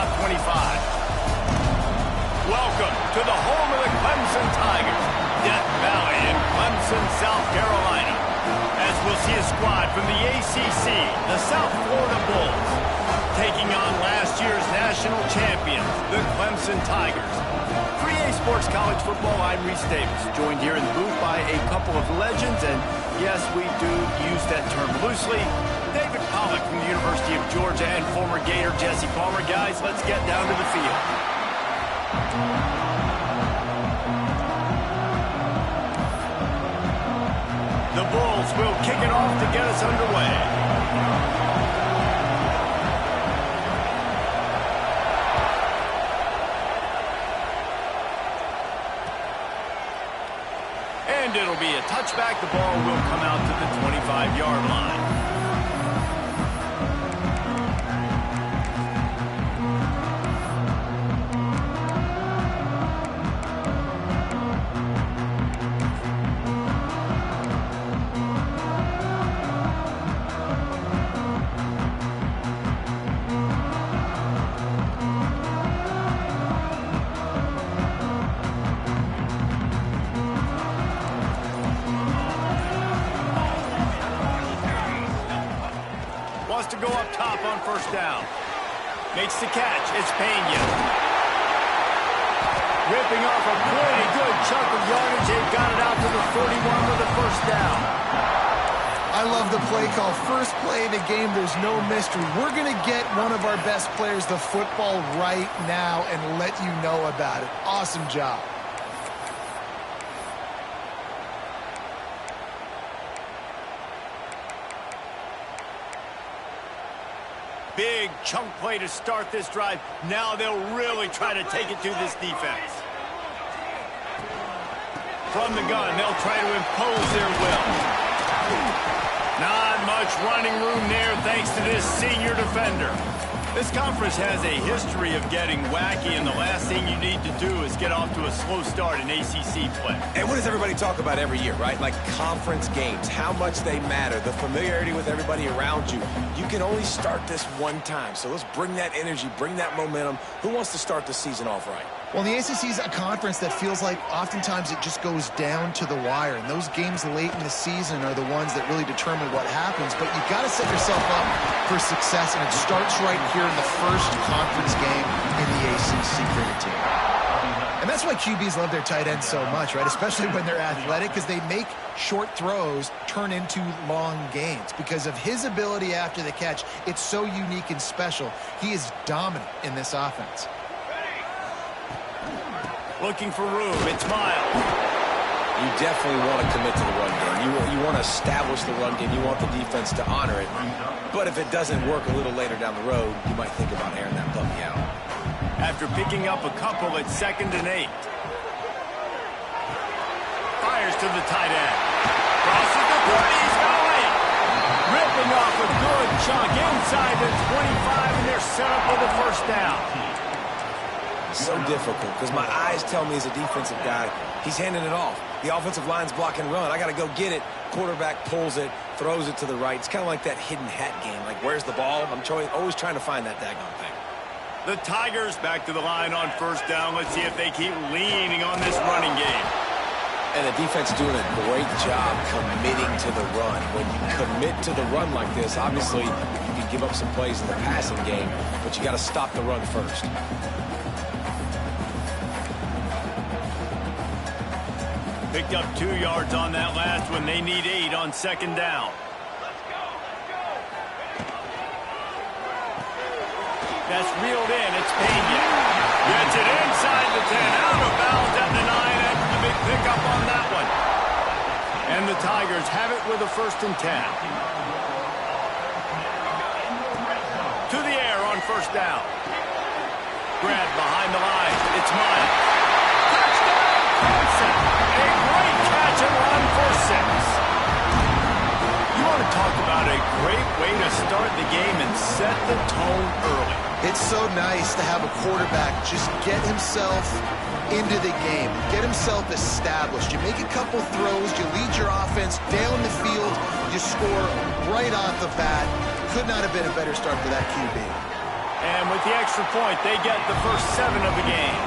about 25. Welcome to the home of the Clemson Tigers, Death Valley in Clemson, South Carolina. As we'll see a squad from the ACC, the South Florida Bulls, taking on last year's national champions, the Clemson Tigers. For EA Sports College Football, I'm Reese Davis, joined here in the booth by a couple of legends, and yes, we do use that term loosely. David Pollack from the University of Georgia and former Gator Jesse Palmer. Guys, let's get down to the field. The Bulls will kick it off to get us underway. And it'll be a touchback. The ball will come out to the 25-yard line. To go up top on first down. Makes the catch. It's Pena. Ripping off a pretty good chunk of yardage. They've got it out to the 41 with a first down. I love the play call. First play in the game, there's no mystery. We're going to get one of our best players the football right now and let you know about it. Awesome job. Big chunk play to start this drive. Now they'll really try to take it to this defense. From the gun, they'll try to impose their will. Not much running room there thanks to this senior defender. This conference has a history of getting wacky, and the last thing you need to do is get off to a slow start in ACC play. And what does everybody talk about every year, right? Like conference games, how much they matter, the familiarity with everybody around you. You can only start this one time, so let's bring that energy, bring that momentum. Who wants to start the season off right? Well, the ACC is a conference that feels like oftentimes it just goes down to the wire, and those games late in the season are the ones that really determine what happens. But you've got to set yourself up for success, and it starts right here in the first conference game in the ACC cricket team. And that's why QBs love their tight ends so much, right? Especially when they're athletic, because they make short throws turn into long gains. Because of his ability after the catch, it's so unique and special. He is dominant in this offense. Looking for room. It's Miles. You definitely want to commit to the run game. You want to establish the run game. You want the defense to honor it. But if it doesn't work a little later down the road, you might think about airing that puppy out. After picking up a couple at 2nd and 8. Fires to the tight end. Crosses the 30. He's going. Ripping off a good chunk inside the 25, and they're set up with a first down. So difficult because my eyes tell me as a defensive guy, he's handing it off. The offensive line's block and run. I got to go get it. Quarterback pulls it, throws it to the right. It's kind of like that hidden hat game. Like, where's the ball? I'm always trying to find that daggone thing. The Tigers back to the line on first down. Let's see if they keep leaning on this running game. And the defense doing a great job committing to the run. When you commit to the run like this, obviously you can give up some plays in the passing game, but you got to stop the run first. Picked up 2 yards on that last one. They need 8 on 2nd down. That's reeled in. It's Pena. Gets it inside the 10. Out of bounds at the 9. That's the big pickup on that one. And the Tigers have it with a 1st and 10. To the air on first down. Grabbed behind the line. It's Miles. Touchdown, Clemson. A great catch and run for 6. You want to talk about a great way to start the game and set the tone early. It's so nice to have a quarterback just get himself into the game, get himself established. You make a couple throws, you lead your offense down the field, you score right off the bat. Could not have been a better start for that QB. And with the extra point, they get the first 7 of the game.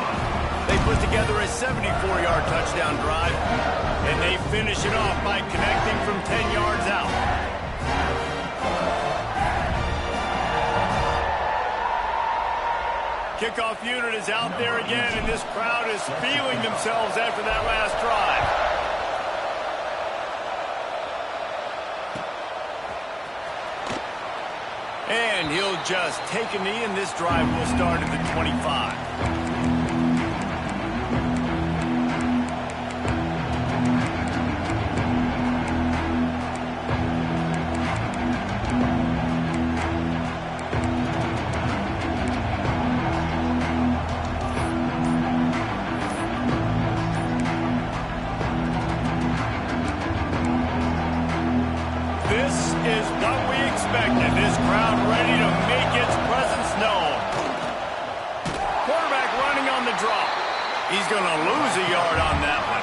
They put together a 74-yard touchdown drive, and they finish it off by connecting from 10 yards out. Kickoff unit is out there again, and this crowd is feeling themselves after that last drive. And he'll just take a knee, and this drive will start at the 25. This crowd ready to make its presence known. Quarterback running on the draw. He's going to lose a yard on that one.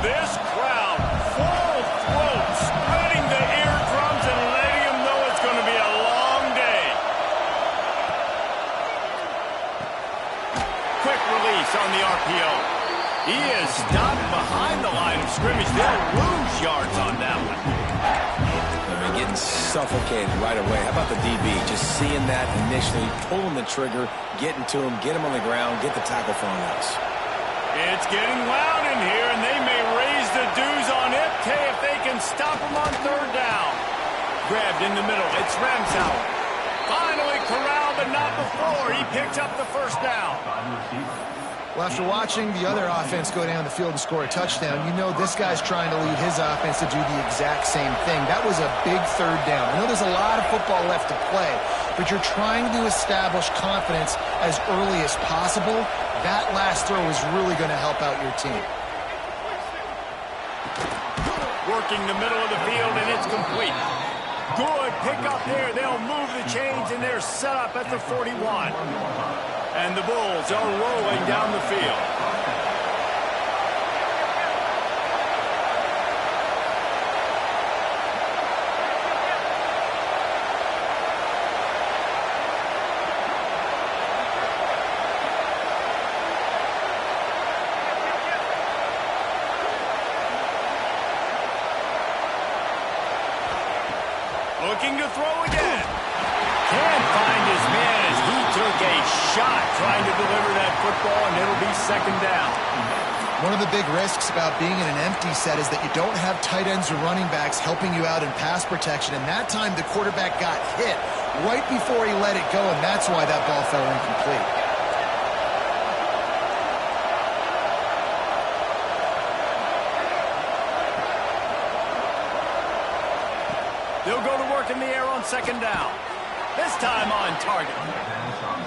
This crowd, full throat, spreading the eardrums and letting them know it's going to be a long day. Quick release on the RPO. He is stopped behind the line of scrimmage. They'll lose yards on that one. They're getting suffocated right away. How about the DB? Just seeing that initially, pulling the trigger, getting to him, get him on the ground, get the tackle for him else. It's getting loud in here, and they may raise the dues on Ncaa if they can stop him on 3rd down. Grabbed in the middle. It's Ncaa. Finally corralled, but not before. He picked up the 1st down. Well, after watching the other offense go down the field and score a touchdown, you know this guy's trying to lead his offense to do the exact same thing. That was a big 3rd down. I know there's a lot of football left to play, but you're trying to establish confidence as early as possible. That last throw is really going to help out your team. Working the middle of the field, and it's complete. Good pick up there. They'll move the chains, and they're set up at the 41. And the Bulls are rolling down the field. Looking to throw again. Can't find his man as he took a shot trying to deliver that football, and it'll be 2nd down. One of the big risks about being in an empty set is that you don't have tight ends or running backs helping you out in pass protection, and that time the quarterback got hit right before he let it go, and that's why that ball fell incomplete. They'll go to work in the air on 2nd down. This time on target.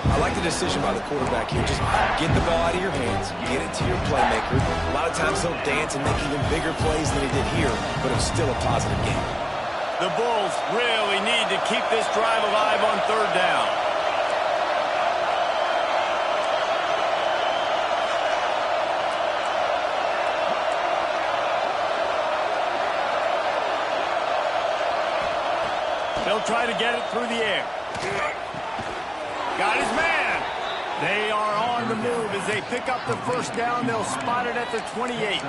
I like the decision by the quarterback here. Just get the ball out of your hands, get it to your playmaker. A lot of times he'll dance and make even bigger plays than he did here, but it's still a positive game. The Bulls really need to keep this drive alive on 3rd down. They'll try to get it through the air. Got his man. They are on the move as they pick up the 1st down. They'll spot it at the 28.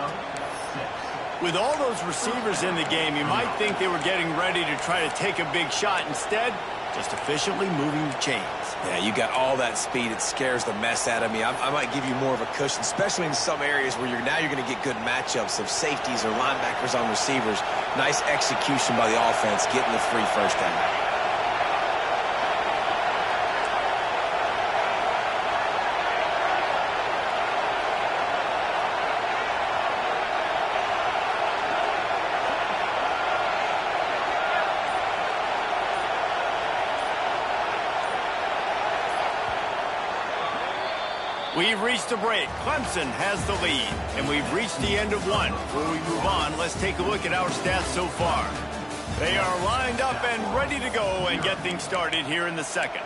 With all those receivers in the game, you might think they were getting ready to try to take a big shot. Instead, just efficiently moving the chains. Yeah, you got all that speed. It scares the mess out of me. I might give you more of a cushion, especially in some areas where you're going to get good matchups of safeties or linebackers on receivers. Nice execution by the offense, getting the 3 first down. We've reached a break. Clemson has the lead, and we've reached the end of one. Before we move on, let's take a look at our stats so far. They are lined up and ready to go and get things started here in the 2nd.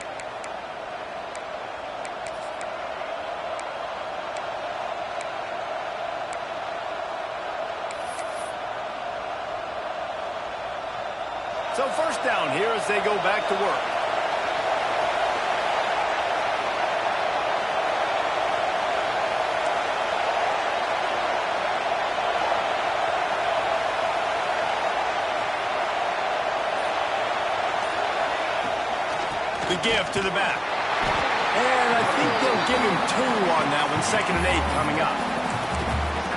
So first down here as they go back to work. The give to the back. And I think they'll give him 2 on that one. 2nd and 8 coming up.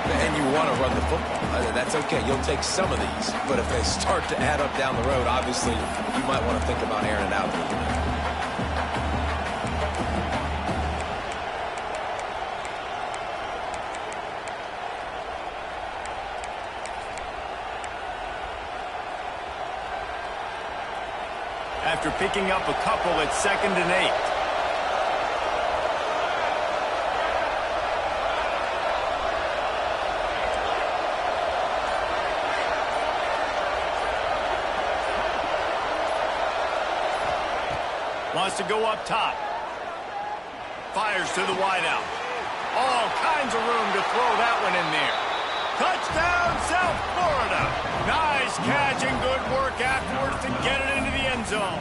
And you want to run the football. That's okay. You'll take some of these. But if they start to add up down the road, obviously, you might want to think about airing it out a little bit. After picking up a couple at 2nd and 8. Wants to go up top. Fires to the wideout. All kinds of room to throw that one in there. Touchdown, South Florida. Nice catch and good work afterwards to get it into the end zone.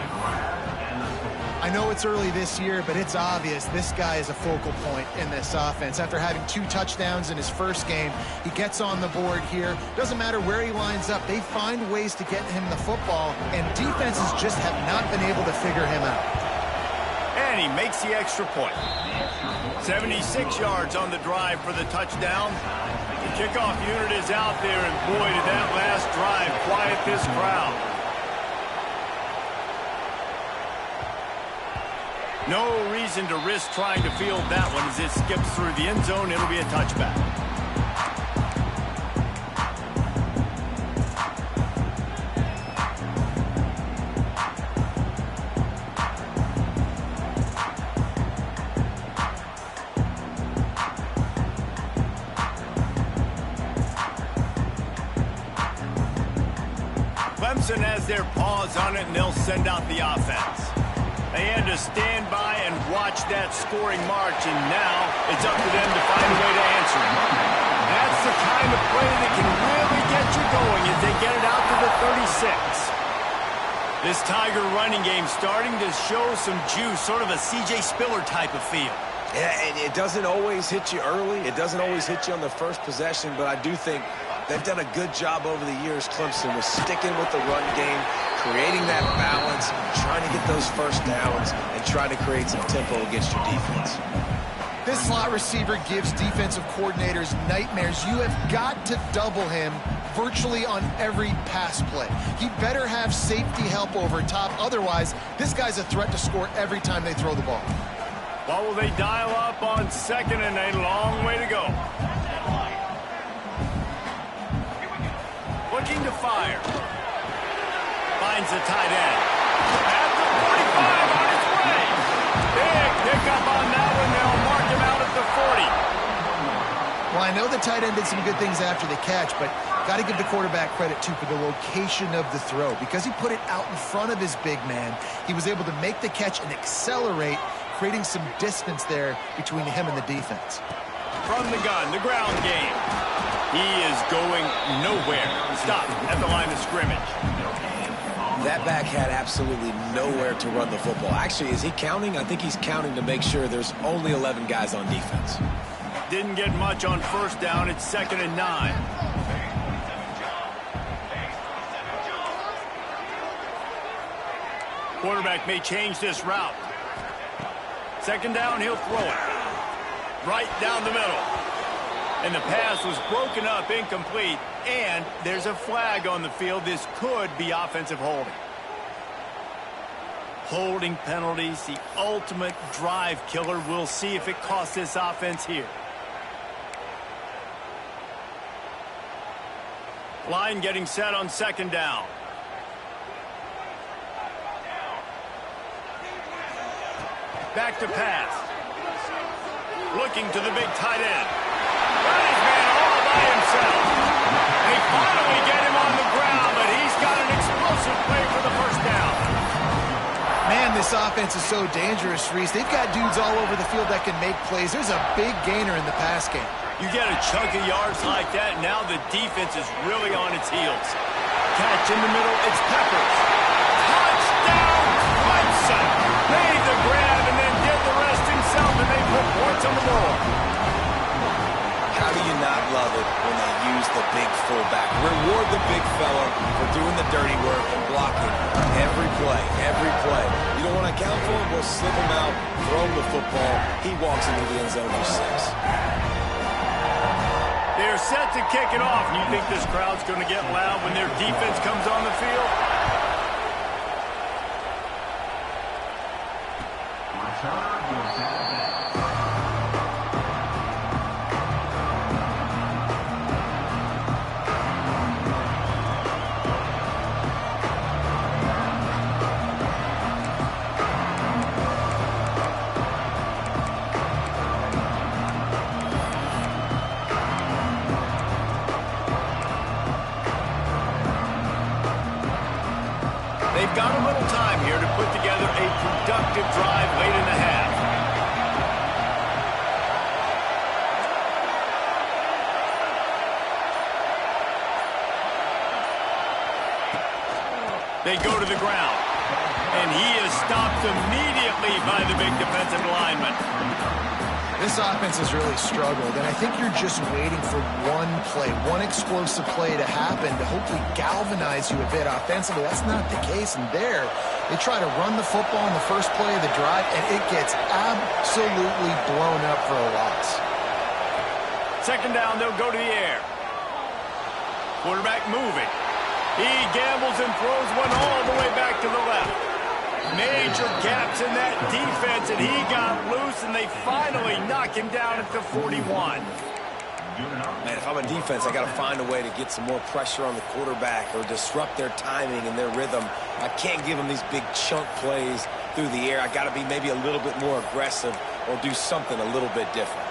I know it's early this year, but it's obvious this guy is a focal point in this offense. After having 2 touchdowns in his first game, he gets on the board here. Doesn't matter where he lines up, they find ways to get him the football, and defenses just have not been able to figure him out. And he makes the extra point. 76 yards on the drive for the touchdown. The kickoff unit is out there, and boy, did that last drive quiet this crowd. No reason to risk trying to field that one as it skips through the end zone. It'll be a touchback. Clemson has their paws on it, and they'll send out the offense. They had to stand by and watch that scoring march, and now it's up to them to find a way to answer it. That's the kind of play that can really get you going as they get it out to the 36. This Tiger running game starting to show some juice, sort of a C.J. Spiller type of feel. Yeah, and it doesn't always hit you early. It doesn't always hit you on the first possession, but I do think they've done a good job over the years, Clemson, with sticking with the run game, creating that balance, trying to get those first downs, and trying to create some tempo against your defense. This slot receiver gives defensive coordinators nightmares. You have got to double him virtually on every pass play. He better have safety help over top. Otherwise, this guy's a threat to score every time they throw the ball. What will they dial up on 2nd and 8? Long way to go. Looking to fire. Finds the tight end. At the 45 on its way. Big pickup on that one. They'll mark him out at the 40. Well, I know the tight end did some good things after the catch, but got to give the quarterback credit, too, for the location of the throw. Because he put it out in front of his big man, he was able to make the catch and accelerate, creating some distance there between him and the defense. From the gun, the ground game. He is going nowhere. Stop at the line of scrimmage. That back had absolutely nowhere to run the football. Actually, is he counting? I think he's counting to make sure there's only 11 guys on defense. Didn't get much on first down. It's 2nd and 9. Quarterback may change this route. 2nd down, he'll throw it. Right down the middle. And the pass was broken up, incomplete, and there's a flag on the field. This could be offensive holding. Holding penalties, the ultimate drive killer. We'll see if it costs this offense here. Line getting set on 2nd down. Back to pass. Looking to the big tight end. Got his man all by himself. They finally get him on the ground, but he's got an explosive play for the first down. Man, this offense is so dangerous, Reese. They've got dudes all over the field that can make plays. There's a big gainer in the pass game. You get a chunk of yards like that, now the defense is really on its heels. Catch in the middle, it's Peppers. on the board. How do you not love it when they use the big fullback? Reward the big fella for doing the dirty work and blocking every play, every play. You don't want to account for him? Well, slip him out, throw him the football. He walks into the end zone for 6. They're set to kick it off. And you think this crowd's going to get loud when their defense comes on the field? They've got a little time here to put together a productive drive late in the half. They go to the ground, and he is stopped immediately by the big defensive lineman. This offense has really struggled, and I think you're just waiting for one play, one explosive play to happen to hopefully galvanize you a bit offensively. That's not the case, and there, they try to run the football in the first play of the drive, and it gets absolutely blown up for a loss. Second down, they'll go to the air. Quarterback moving. He gambles and throws one all the way back to the left. Major gaps in that defense, and he got loose, and they finally knock him down at the 41. Man, if I'm a defense, I got to find a way to get some more pressure on the quarterback or disrupt their timing and their rhythm. I can't give them these big chunk plays through the air. I got to be maybe a little bit more aggressive or do something a little bit different.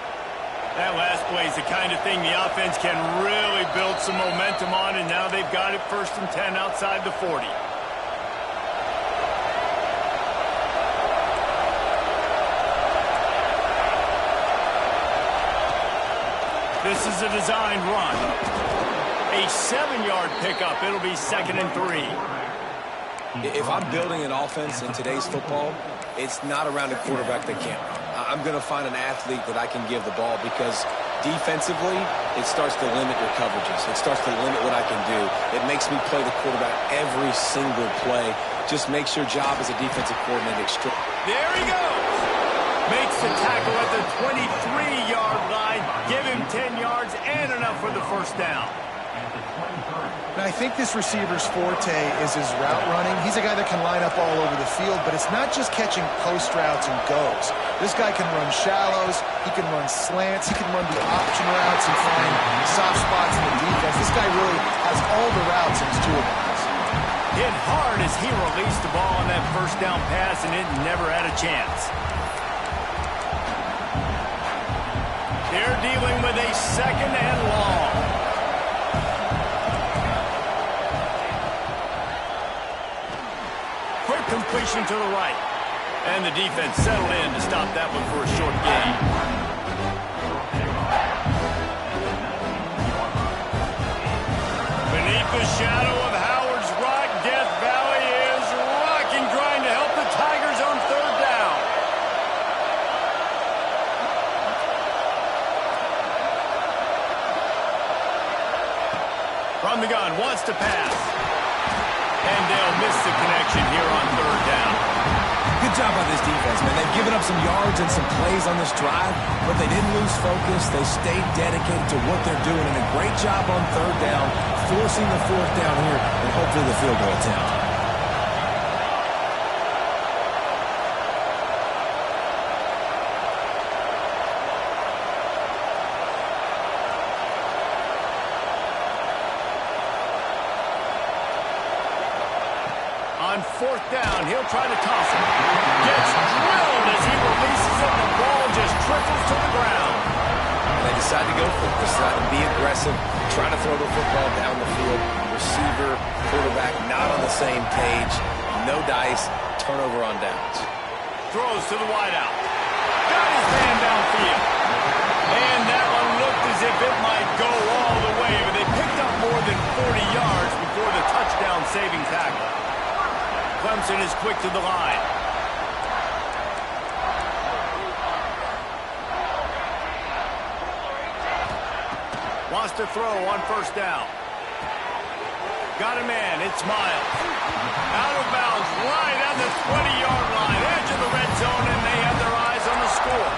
That last play is the kind of thing the offense can really build some momentum on, and now they've got it 1st and 10 outside the 40. This is a designed run. A 7-yard pickup. It'll be 2nd and 3. If I'm building an offense in today's football, it's not around a quarterback that can't run. I'm going to find an athlete that I can give the ball because defensively, it starts to limit your coverages. It starts to limit what I can do. It makes me play the quarterback every single play. Just makes your job as a defensive coordinator extra. There he goes. Makes the tackle at the 23-yard line. Give him 10 yards and enough for the 1st down. And I think this receiver's forte is his route running. He's a guy that can line up all over the field, but it's not just catching post routes and goes. This guy can run shallows, he can run slants, he can run the option routes and find soft spots in the defense. This guy really has all the routes in his toolbox. Hit hard as he released the ball on that 1st down pass, and it never had a chance. They're dealing with a 2nd and long. Quick completion to the right. And the defense settled in to stop that one for a short gain. Beneath the shadow of Howard's Rock, Death Valley is rocking, trying to help the Tigers on 3rd down. From the gun, wants to pass. And they'll miss the connection here on 3rd down. Good job by this defense, man. They've given up some yards and some plays on this drive, but they didn't lose focus. They stayed dedicated to what they're doing, and a great job on 3rd down, forcing the 4th down here, and hopefully the field goal attempt. On 4th down, he'll try to toss it. Gets drilled as he releases it. The ball just trickles to the ground. They decide to go for it. Decide to be aggressive, try to throw the football down the field. Receiver, quarterback, not on the same page. No dice. Turnover on downs. Throws to the wideout. Got his man downfield. And that one looked as if it might go all the way, but they picked up more than 40 yards before the touchdown-saving tackle. Clemson is quick to the line. Wants to throw on first down. Got a man. It's Miles. Out of bounds, right at the 20-yard line, edge of the red zone, and they have their eyes on the score.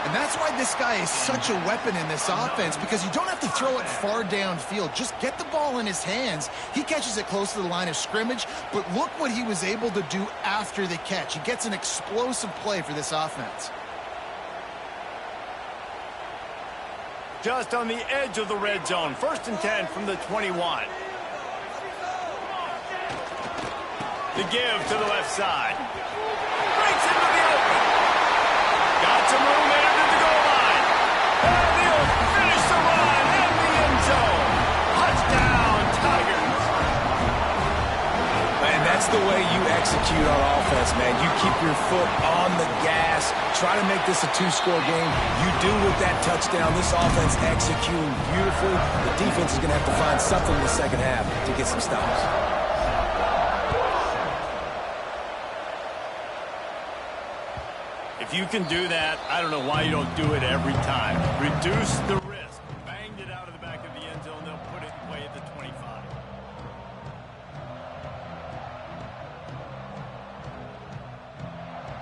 And that's why this guy is such a weapon in this offense, because you don't have to throw it far downfield. Just get the ball in his hands. He catches it close to the line of scrimmage, but look what he was able to do after the catch. He gets an explosive play for this offense. Just on the edge of the red zone. 1st and 10 from the 21. The give to the left side. Breaks into the open. Got some room there to the goal line. And he'll finish the run in the end zone. Touchdown, Tigers. Man, that's the way you execute on offense, man. You keep your foot on the gas. Try to make this a 2-score game. You do with that touchdown. This offense executing beautiful. The defense is going to have to find something in the second half to get some stops. If you can do that, I don't know why you don't do it every time. Reduce the risk. Banged it out of the back of the end zone. They'll put it away at the 25.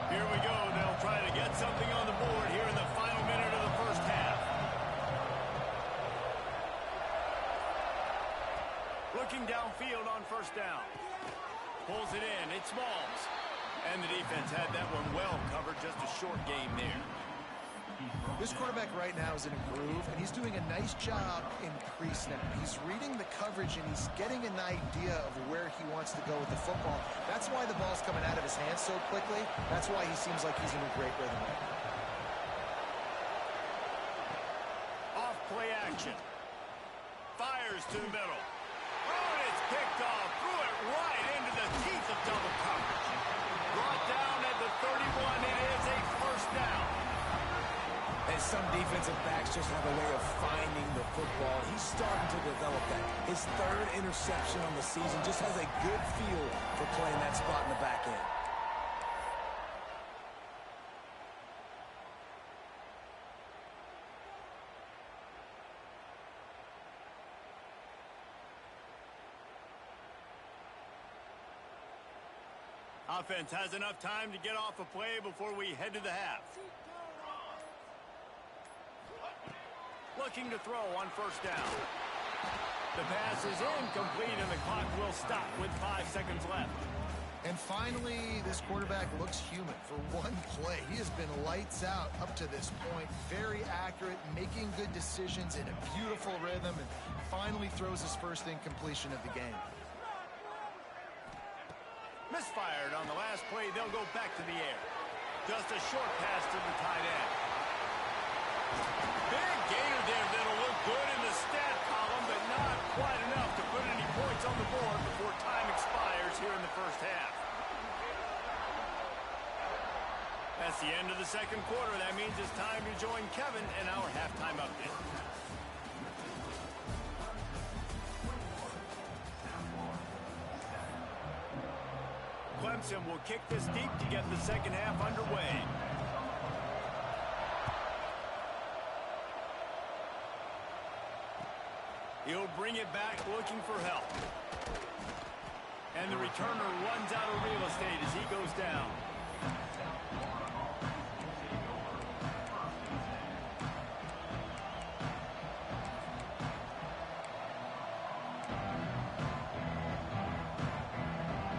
Here we go. They'll try to get something on the board here in the final minute of the first half. Looking downfield on first down. Pulls it in. It's Smalls. And the defense had that one well covered. Just a short game there. This quarterback right now is in a groove, and he's doing a nice job in pre-snap. He's reading the coverage, and he's getting an idea of where he wants to go with the football. That's why the ball's coming out of his hands so quickly. That's why he seems like he's in a great rhythm right now. Off play action. Fires to the middle. Oh, and it's picked off. Threw it right into the teeth of double coverage. Brought down at the 31. It is a first down. And some defensive backs just have a way of finding the football. He's starting to develop that. His 3rd interception on the season just has a good feel for playing that spot in the back end. Offense has enough time to get off a play before we head to the half. Looking to throw on first down. The pass is incomplete, and the clock will stop with 5 seconds left. And finally, this quarterback looks human for one play. He has been lights out up to this point. Very accurate, making good decisions in a beautiful rhythm, and finally throws his first incompletion of the game. Misfired on the last play. They'll go back to the air. Just a short pass to the tight end. Big gainer there that'll look good in the stat column, but not quite enough to put any points on the board before time expires here in the first half. That's the end of the second quarter. That means it's time to join Kevin in our halftime update. Clemson will kick this deep to get the second half underway. He'll bring it back looking for help. And the returner runs out of real estate as he goes down.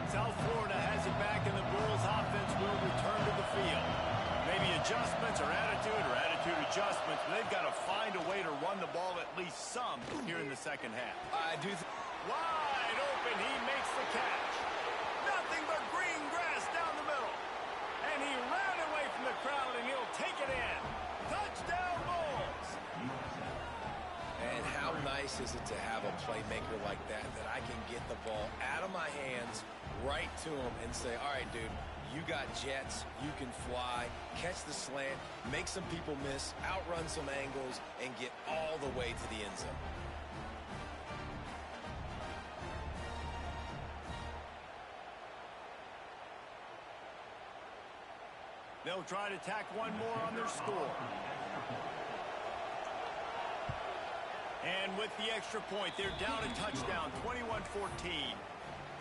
South Florida has it back, and the Bulls offense will return to the field. Maybe adjustments or attitude adjustments, but they've got to find a way to run the ball at least some here in the second half. Wide open, he makes the catch. Nothing but green grass down the middle. And he ran away from the crowd, and he'll take it in. Touchdown, Bulls! And how nice is it to have a playmaker like that I can get the ball out of my hands right to him and say, all right, dude, you got jets, you can fly, catch the slant, make some people miss, outrun some angles, and get all the way to the end zone. They'll try to tack one more on their score. And with the extra point, they're down a touchdown, 21-14.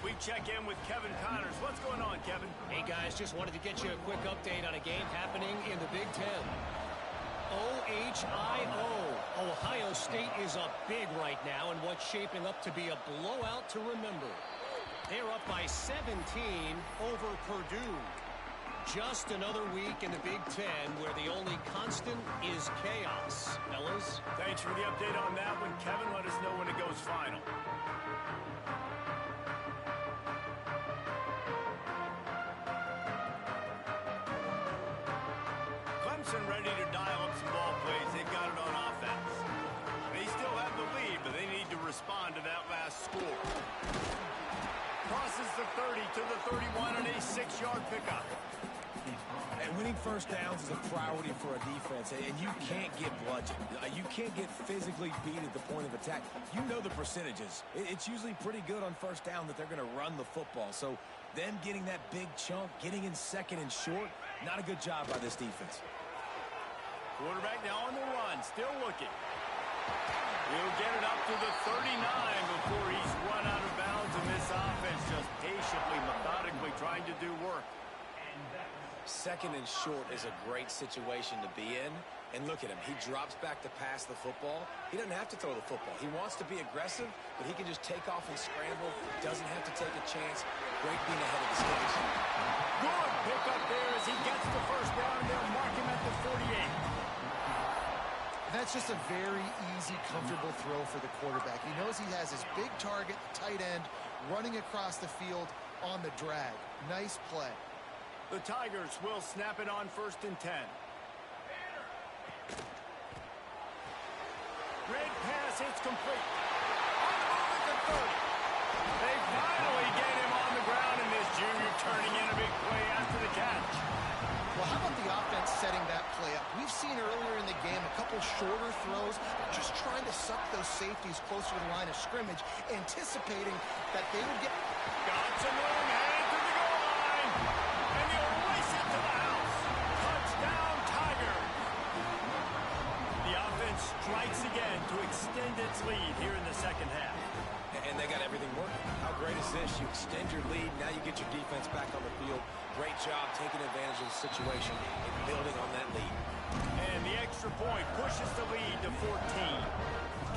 We check in with Kevin Connors. What's going on, Kevin? Hey, guys, just wanted to get you a quick update on a game happening in the Big Ten. OHIO. Ohio State is up big right now in what's shaping up to be a blowout to remember. They're up by 17 over Purdue. Just another week in the Big Ten where the only constant is chaos. Fellas? Thanks for the update on that one, Kevin. Let us know when it goes final. Clemson ready to dial up some ball plays. They've got it on offense. They still have the lead, but they need to respond to that last score. Crosses the 30 to the 31 and a 6-yard pickup. And winning first downs is a priority for a defense, and you can't get bludgeoned. You can't get physically beat at the point of attack. You know the percentages. It's usually pretty good on first down that they're going to run the football. So them getting that big chunk, getting in second and short, not a good job by this defense. Quarterback now on the run, still looking. He'll get it up to the 39 before he's run out of bounds, and this offense just patiently, methodically trying to do work. Second and short is a great situation to be in. And look at him. He drops back to pass the football. He doesn't have to throw the football. He wants to be aggressive, but he can just take off and scramble. Doesn't have to take a chance. Great being ahead of the sticks. Good pick up there as he gets the first down. They'll mark him at the 48. That's just a very easy, comfortable throw for the quarterback. He knows he has his big target, the tight end, running across the field on the drag. Nice play. The Tigers will snap it on 1st and 10. Red pass, it's complete. On the move at the 30. They finally get him on the ground, and this junior turning in a big play after the catch. Well, how about the offense setting that play up? We've seen earlier in the game a couple shorter throws, just trying to suck those safeties closer to the line of scrimmage, anticipating that they would get... Got some room, headed to the goal line. And he'll race it to the house. Touchdown, Tigers. The offense strikes again to extend its lead here in the second half. And they got everything working. How great is this? You extend your lead. Now you get your defense back on the field. Great job taking advantage of the situation and building on that lead. And the extra point pushes the lead to 14.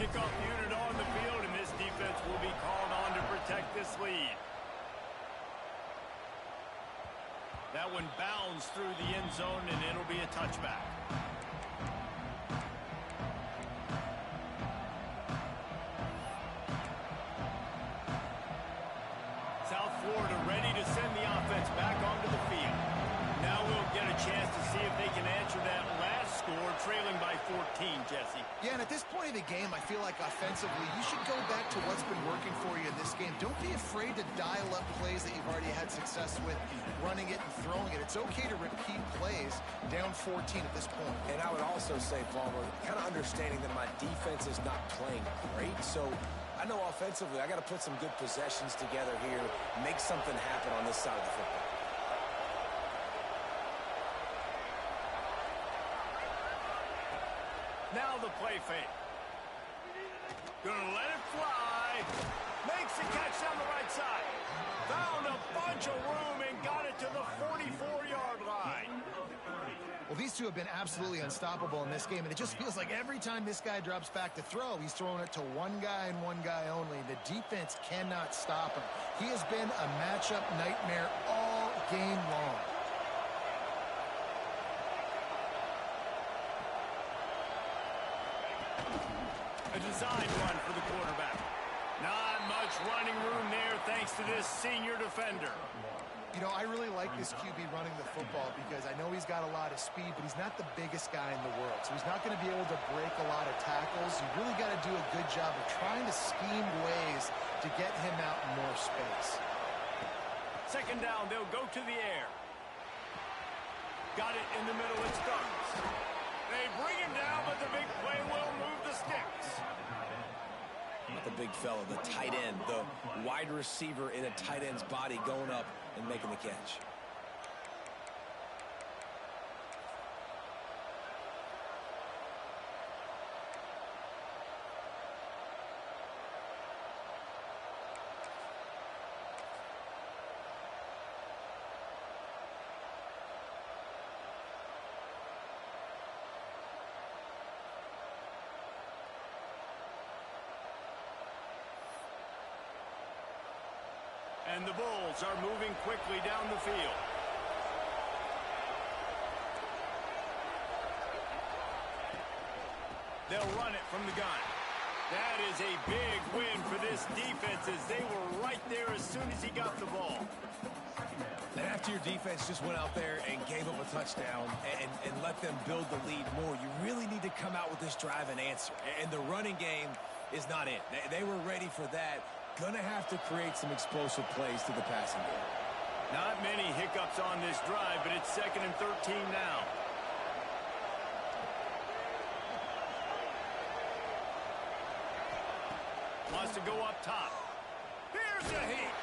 Kickoff unit on the field, and this defense will be called on to protect this lead. That one bounds through the end zone, and it'll be a touchback. South Florida ready to send the offense back onto the field. Now we'll get a chance to see if they can answer that last score, trailing by 14, Jesse. Yeah, and at this point of the game, I feel like offensively, you should go back to what's been working for you in this game. Don't be afraid to dial up plays that you've already had success with, running it and throwing it. It's okay to repeat plays down 14 at this point. And I would also say, Palmer, kind of understanding that my defense is not playing great, so I know offensively I got to put some good possessions together here, make something happen on this side of the football. Now the play fake. Gonna let it fly. Makes the catch down the right side. Found a bunch of room and got it to the 44-yard line. Well, these two have been absolutely unstoppable in this game, and it just feels like every time this guy drops back to throw, he's throwing it to one guy and one guy only. The defense cannot stop him. He has been a matchup nightmare all game long. A design run for the quarterback. Not much running room there thanks to this senior defender. You know, I really like this QB running the football because I know he's got a lot of speed, but he's not the biggest guy in the world. So he's not going to be able to break a lot of tackles. You really got to do a good job of trying to scheme ways to get him out in more space. Second down, they'll go to the air. Got it in the middle, it starts. They bring him down, but the big play will move the sticks. Not the big fella, the tight end, the wide receiver in a tight end's body going up and making the catch. And the Bulls are moving quickly down the field. They'll run it from the gun. That is a big win for this defense as they were right there as soon as he got the ball. And after your defense just went out there and gave up a touchdown and let them build the lead more, you really need to come out with this drive and answer. And the running game is not it. They were ready for that. Gonna have to create some explosive plays to the passing game. Not many hiccups on this drive, but it's 2nd and 13 now. Wants to go up top. Here's a hit.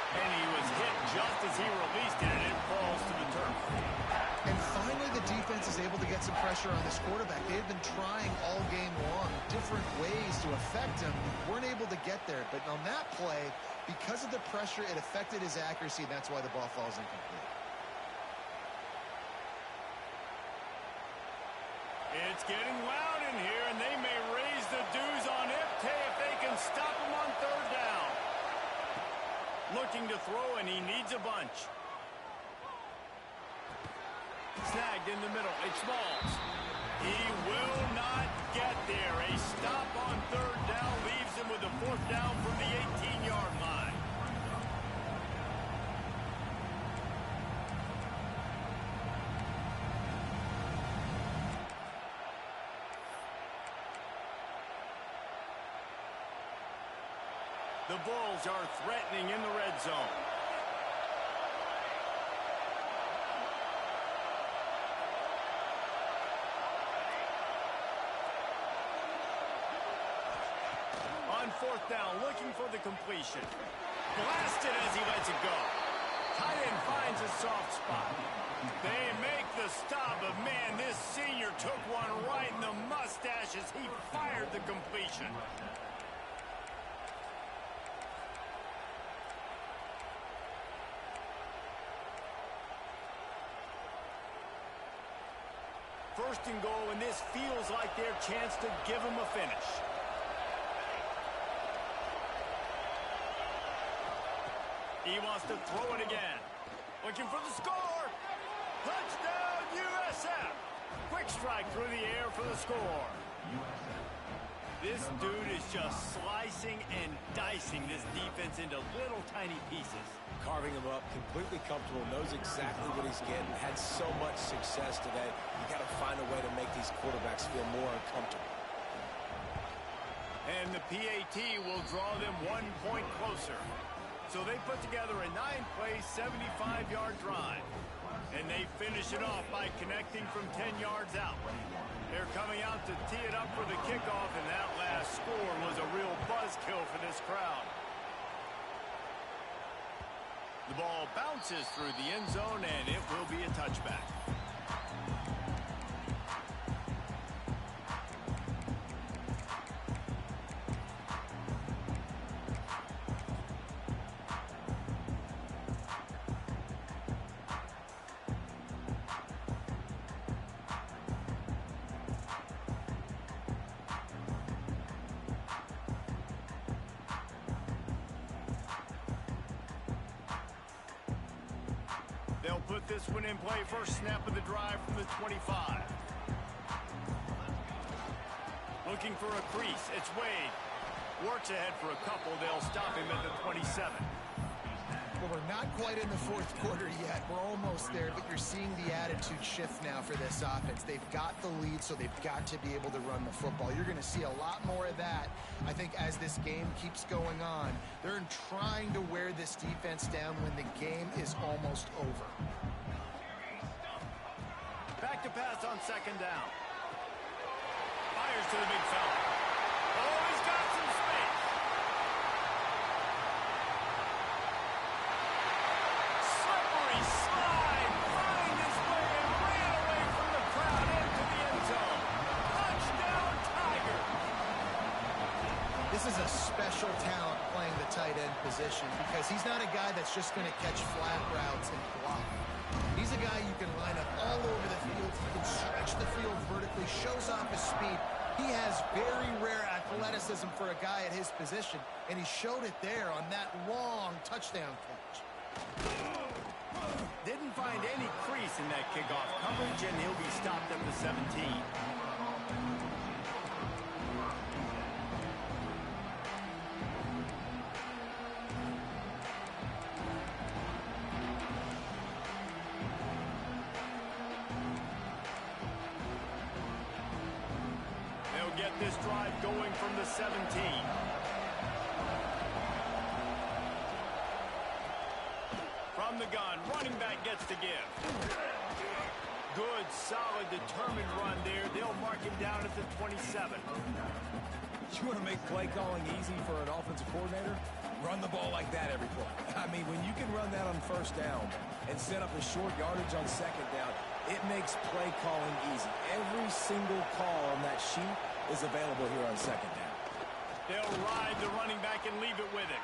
And he was hit just as he released it, and it falls to the turf. And finally, the defense is able to get some pressure on this quarterback. They had been trying all game long different ways to affect him. Weren't able to get there. But on that play, because of the pressure, it affected his accuracy, and that's why the ball falls incomplete. It's getting loud in here, and they may raise the dues on Ncaa if they can stop him on 3rd down. Looking to throw, and he needs a bunch. Snagged in the middle. It's Smalls. He will not get there. A stop on 3rd down leaves him with a 4th down from the 18-yard line. The Bulls are threatening in the red zone. On 4th down, looking for the completion. Blasted as he lets it go. Tight end finds a soft spot. They make the stop, but man, this senior took one right in the mustache as he fired the completion. First and goal, and this feels like their chance to give him a finish. He wants to throw it again. Looking for the score. Touchdown, USF. Quick strike through the air for the score. This dude is just slicing and dicing this defense into little tiny pieces. Carving him up, completely comfortable, knows exactly what he's getting, had so much success today. You got to find a way to make these quarterbacks feel more uncomfortable. And the PAT will draw them 1 point closer. So they put together a 9-play, 75-yard drive. And they finish it off by connecting from 10 yards out. They're coming out to tee it up for the kickoff, and that last score was a real buzzkill for this crowd. The ball bounces through the end zone, and it will be a touchback. They'll put this one in play. First snap of the drive from the 25. Looking for a crease. It's Wade. Works ahead for a couple. They'll stop him at the 27. Well, we're not quite in the 4th quarter yet. We're almost there, but you're seeing the attitude shift now for this offense. They've got the lead, so they've got to be able to run the football. You're going to see a lot more of that, I think, as this game keeps going on. They're trying to wear this defense down when the game is almost over. Back to pass on 2nd down. Fires to the big fella. Oh, he's got some space. Slippery slide, find his way and ran away from the crowd into the end zone. Touchdown, Tiger. This is a special talent playing the tight end position because he's not a guy that's just going to catch flat routes and block. He's a guy you can line up all over the field. He can stretch the field vertically, shows off his speed, He has very rare athleticism for a guy at his position, and he showed it there on that long touchdown catch. Didn't find any crease in that kickoff coverage, and he'll be stopped at the 17. Get this drive going from the 17. From the gun, running back gets to give. Good, solid, determined run there. They'll mark him down at the 27. You want to make play calling easy for an offensive coordinator? Run the ball like that every play. I mean, when you can run that on first down and set up a short yardage on second down, it makes play calling easy. Every single call on that sheet is available here on second down. They'll ride the running back and leave it with him.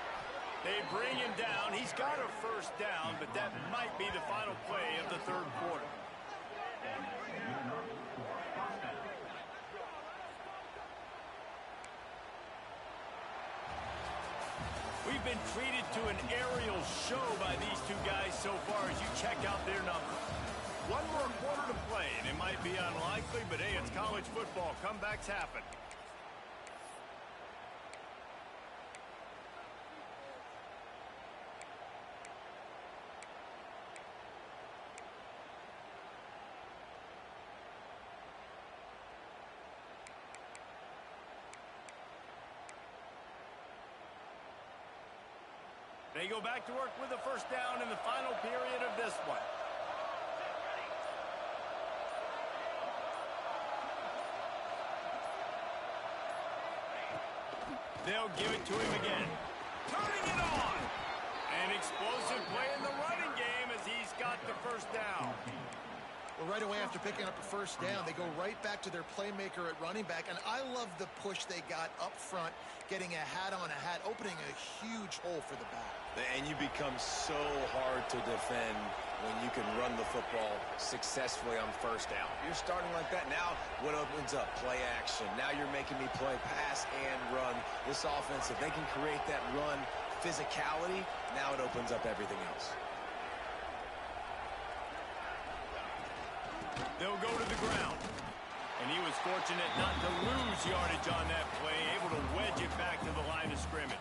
They bring him down. He's got a first down, but that might be the final play of the third quarter. We've been treated to an aerial show by these two guys so far as you check out their numbers. One more quarter to play, and it might be unlikely, but hey, it's college football. Comebacks happen. They go back to work with a first down in the final period of this one. They'll give it to him again. Turning it on. An explosive play in the running game as he's got the first down. Well, right away after picking up a first down, they go right back to their playmaker at running back. And I love the push they got up front, getting a hat on a hat, opening a huge hole for the back. And you become so hard to defend when you can run the football successfully on first down. You're starting like that. Now what opens up? Play action. Now you're making me play pass and run. This offense, if they can create that run physicality, now it opens up everything else. They'll go to the ground. And he was fortunate not to lose yardage on that play, able to wedge it back to the line of scrimmage.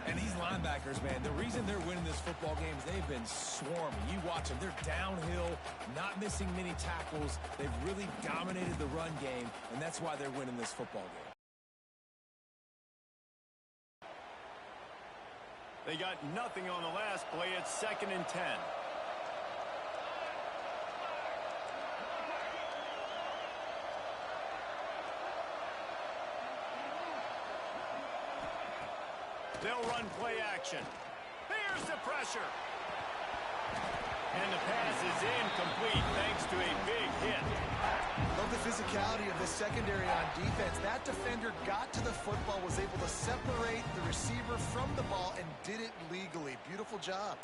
And these linebackers, man, the reason they're winning this football game is they've been swarming. You watch them. They're downhill, not missing many tackles. They've really dominated the run game, and that's why they're winning this football game. They got nothing on the last play. It's 2nd and 10. They'll run play action. Here's the pressure. And the pass is incomplete thanks to a big hit. Love the physicality of the secondary on defense. That defender got to the football, was able to separate the receiver from the ball, and did it legally. Beautiful job.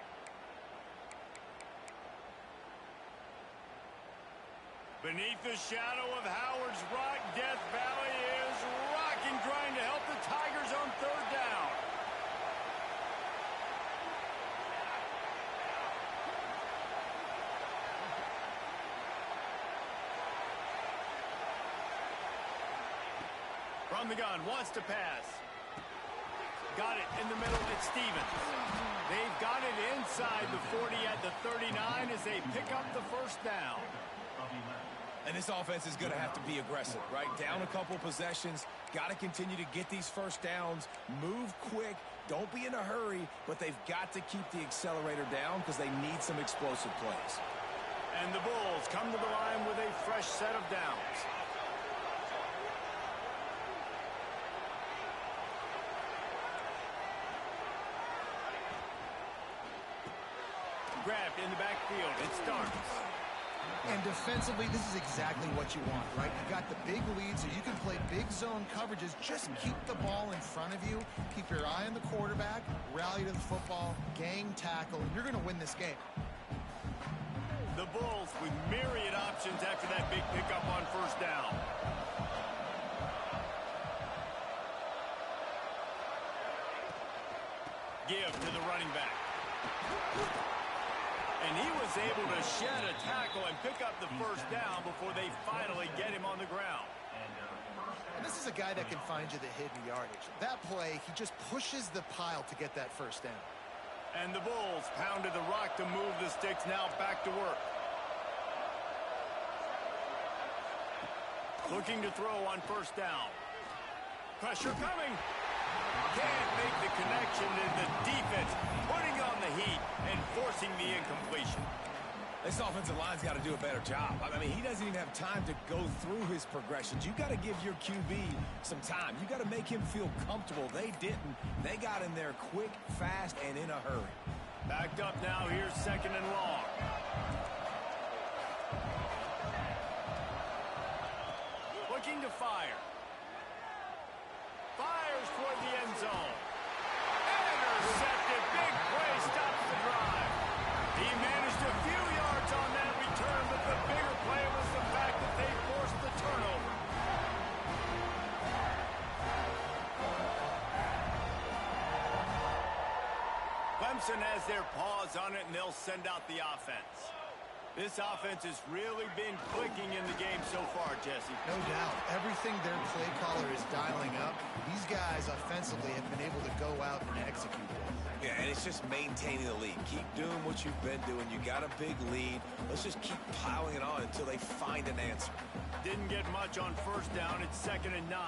Beneath the shadow of Howard's Rock, Death Valley is rocking, trying to help the Tigers on third down. From the gun, wants to pass. Got it in the middle, it's Stevens. They've got it inside the 40 at the 39 as they pick up the first down. And this offense is going to have to be aggressive, right? Down a couple possessions, got to continue to get these first downs, move quick, don't be in a hurry, but they've got to keep the accelerator down because they need some explosive plays. And the Bulls come to the line with a fresh set of downs. Grabbed in the backfield. It starts. And defensively, this is exactly what you want, right? You got the big lead, so you can play big zone coverages. Just keep the ball in front of you. Keep your eye on the quarterback. Rally to the football. Gang tackle. And you're going to win this game. The Bulls with myriad options after that big pickup on first down. give to the running back. And he was able to shed a tackle and pick up the first down before they finally get him on the ground. And this is a guy that can find you the hidden yardage. That play, he just pushes the pile to get that first down. And the Bulls pounded the rock to move the sticks, now back to work. Looking to throw on first down. Pressure coming. Can't make the connection, and the defense putting on the heat and forcing the incompletion. This offensive line's got to do a better job. I mean, he doesn't even have time to go through his progressions. You got to give your QB some time. You got to make him feel comfortable. They didn't. They got in there quick, fast, and in a hurry. Backed up now. Here's second and long. Looking to fire. Fires toward the end zone. Intercepted. Big play stops the drive. He managed a few yards on that return, but the bigger play was the fact that they forced the turnover. Clemson has their paws on it, and they'll send out the offense. This offense has really been clicking in the game so far, Jesse. No doubt. Everything their play caller is dialing up, these guys offensively have been able to go out and execute that. Yeah, and it's just maintaining the lead. Keep doing what you've been doing. You got a big lead. Let's just keep piling it on until they find an answer. Didn't get much on first down. It's 2nd and 9.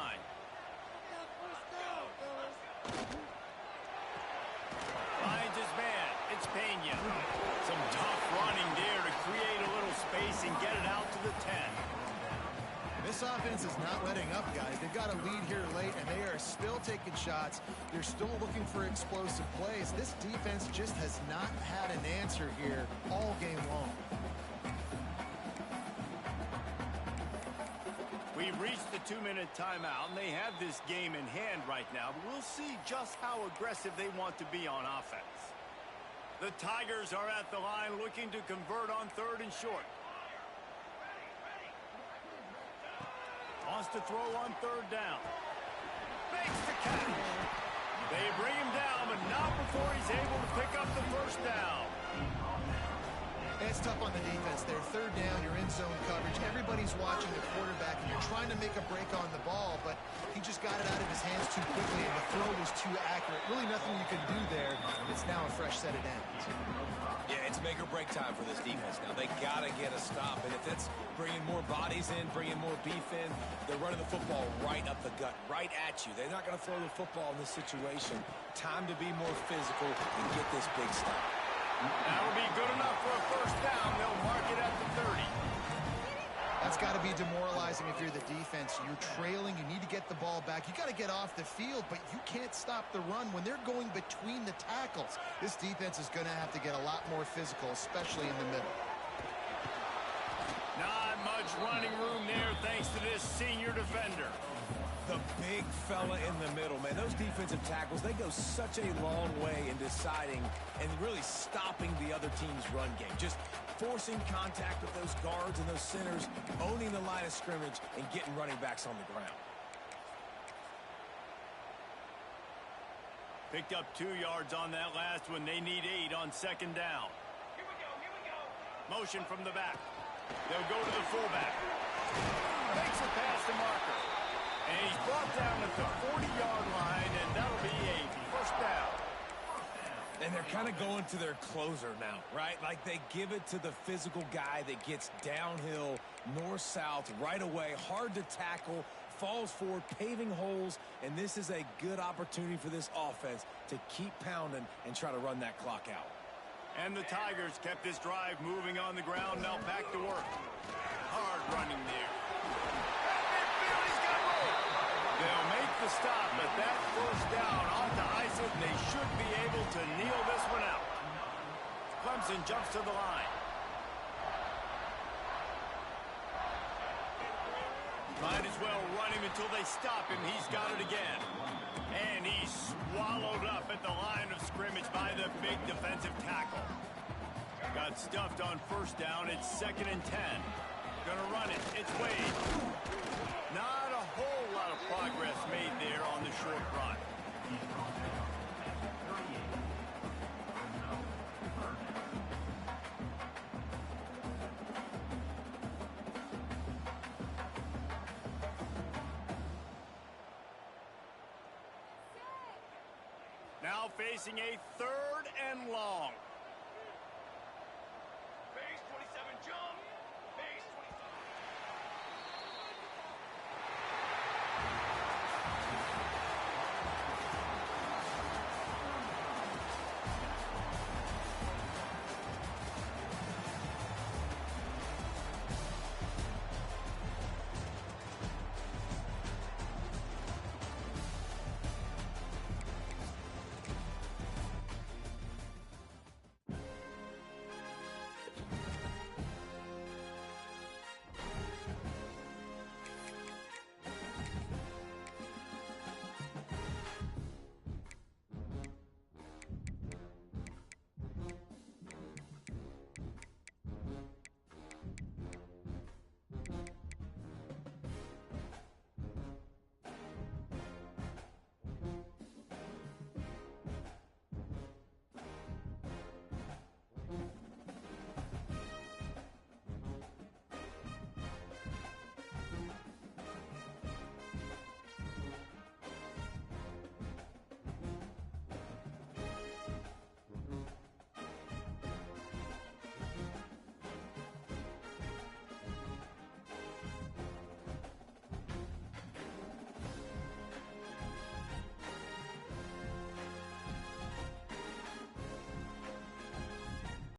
Finds his man. It's Pena. Some tough running there to create a little space and get it out to the 10. This offense is not letting up, guys. They've got a lead here late, and they are still taking shots. They're still looking for explosive plays. This defense just has not had an answer here all game long. We've reached the 2-minute timeout, and they have this game in hand right now, but we'll see just how aggressive they want to be on offense. The Tigers are at the line looking to convert on 3rd and short. Wants to throw on 3rd down. Makes the catch. They bring him down, but not before he's able to pick up the first down. It's tough on the defense there. 3rd down, you're in zone coverage. Everybody's watching the quarterback, and you're trying to make a break on the ball, but he just got it out of his hands too quickly, and the throw was too accurate. Really nothing you can do there. It's now a fresh set of downs. Yeah, it's make or break time for this defense now. They got to get a stop, and if it's bringing more bodies in, bringing more beef in, they're running the football right up the gut, right at you. They're not going to throw the football in this situation. Time to be more physical and get this big stop. That'll be good enough for a first down. They'll mark it at the 30. That's got to be demoralizing if you're the defense. You're trailing. You need to get the ball back. You got to get off the field, but you can't stop the run when they're going between the tackles. This defense is going to have to get a lot more physical, especially in the middle. Not much running room there thanks to this senior defender. The big fella in the middle, man. Those defensive tackles, they go such a long way in deciding and really stopping the other team's run game. Just forcing contact with those guards and those centers, owning the line of scrimmage, and getting running backs on the ground. Picked up 2 yards on that last one. They need 8 on 2nd down. Here we go. Motion from the back. They'll go to the fullback. Makes a pass to Marker. And he's brought down at the 40-yard line, and that'll be a first down. And they're kind of going to their closer now, right? Like they give it to the physical guy that gets downhill, north-south, right away, hard to tackle, falls forward, paving holes, and this is a good opportunity for this offense to keep pounding and try to run that clock out. And the Tigers kept this drive moving on the ground, now back to work. Hard running there. They'll make the stop, but that first down off to ice it, and they should be able to kneel this one out. Clemson jumps to the line. Might as well run him until they stop him. He's got it again. And he's swallowed up at the line of scrimmage by the big defensive tackle. Got stuffed on first down. It's 2nd and 10. Gonna run it. It's Wade. Not a whole lot of progress made there on the short run. facing a 3rd and long.